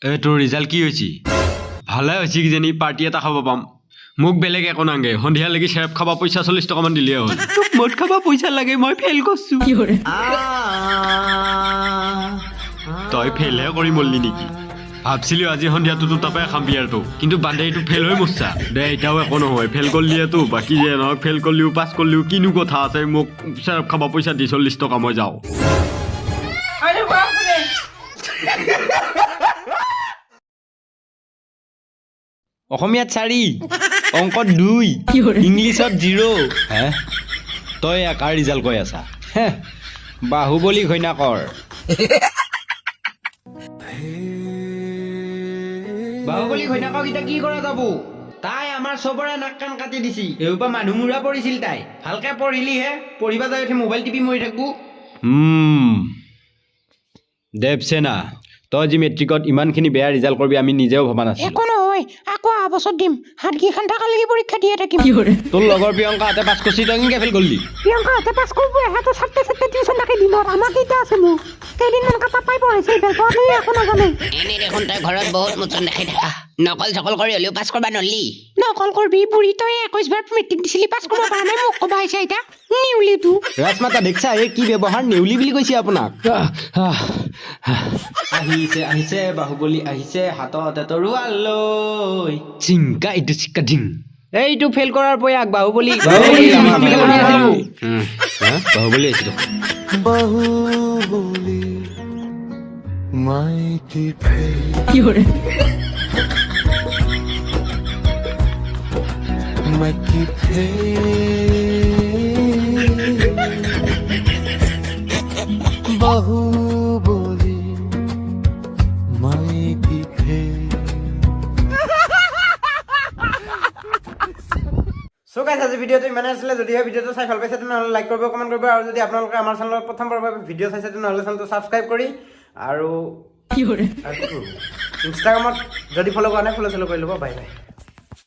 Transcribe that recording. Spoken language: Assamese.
তোৰ ৰিজাল্ট কি হৈছে ভালে হৈছে কিজানি পাৰ্টি এটা খাব পাম মোক বেলেগ একো নাগে সন্ধিয়া লাগি চেপ খাবা পইচা 40 টকামান দিলেই হ'ল তোক মদ খাবা পইচা লাগে মই ফেল কৰছো তই ফেলহে কৰি মৰলি নেকি ভাবছিলি আজি সন্ধিয়াটো তো তাপে খাম বিয়াৰটো কিন্তু বান্ধেইটো ফেল হৈ মৰছা দে এটাও একো নহয় ফেল কৰলিয়েতো বাকী যে নহয় ফেল কৰলিও পাছ কৰলিও কিনো কথা আছে মোক চেপ খাবা পইচা দি 40 টকা মই যাওঁ অসমীয়াত 4 অংকত 2 ইংলিছত 0 হে তই একাৰ ৰিজাল্ট কৈ আছা বাহুবলী ঘৈণাকৰ বাহুবলী ঘৈণাকক এতিয়া কি কৰা যাব তাই আমাৰ চবৰে নাক কাণ কাটি দিছি এইবা মানুহ মুৰা পৰিছিল তাই ভালকে পঢ়িলিহে পঢ়িবা যায় উঠি মোবাইল টিপি মৰি থাকবো দেৱসেনা তই যি মেট্ৰিকত ইমানখিনি বেয়া ৰিজাল্ট কৰবি আমি নিজেও ভবা নাছিলো একো নহয় আকৌ বছৰ দিম হাতকেইখন থাকালৈকে পৰীক্ষা দিয়ে থাকিম তোৰ লগৰ প্ৰিয়ংকাহঁতে পাছ কৰিছি তই কেনেকৈ ফেল কৰলি প্ৰিয়ংকাহঁতে পাছ কৰিব এহেঁতে ছাত্ৰে টিউচন থাকে দিনত আমাৰ কেইটা আছে মোক কেইদিনমান কাটা পাই পঢ়াইছে বেলপাত একো নাজানে এনে দেখোন তই ঘৰত বহুত মোচন দেখাই থাকা নকল চকল কৰি হ'লেও পাছ কৰবা নলি নকল কৰবি বুঢ়ী তই 21 বাৰ মেট্ৰিক দিছিলি পাছ কৰিব পৰা নাই মোক ক'বা আহিছে এতিয়া নিউলিটো ৰাজমাতা দেখছা এই কি ব্যৱহাৰ নেউলি বুলি কৈছে আপোনাক আহিছে আহিছে বাহুবলী আহিছে হাততে তৰোৱাল লৈ চিংকা ইটো চিক্কা ঝিং এইটো ফেল কৰাৰ পয়াক বাহুবলী বাহুবলী আহিছিল বাহুবলী মাইটি ফেল কি হৰে মাইটি ফেল বাহুবলী মাইটি ফেল সো গাইস আজি ভিডিওটো ইমানে আছিলে যদি এই ভিডিওটো চাই ভাল পাইছে তেনে লাইক কৰিব কমেন্ট কৰিব আৰু যদি আপোনালোকে আমাৰ চেনেলত প্ৰথমবাৰৰ বাবে ভিডিও চাইছে তেনে চেনেলটো সাবস্ক্ৰাইব কৰি আৰু কি হৰে ইনষ্টাগ্ৰামত যদি ফলো কৰা নাই ফলো কৰি ল'ব বাই বাই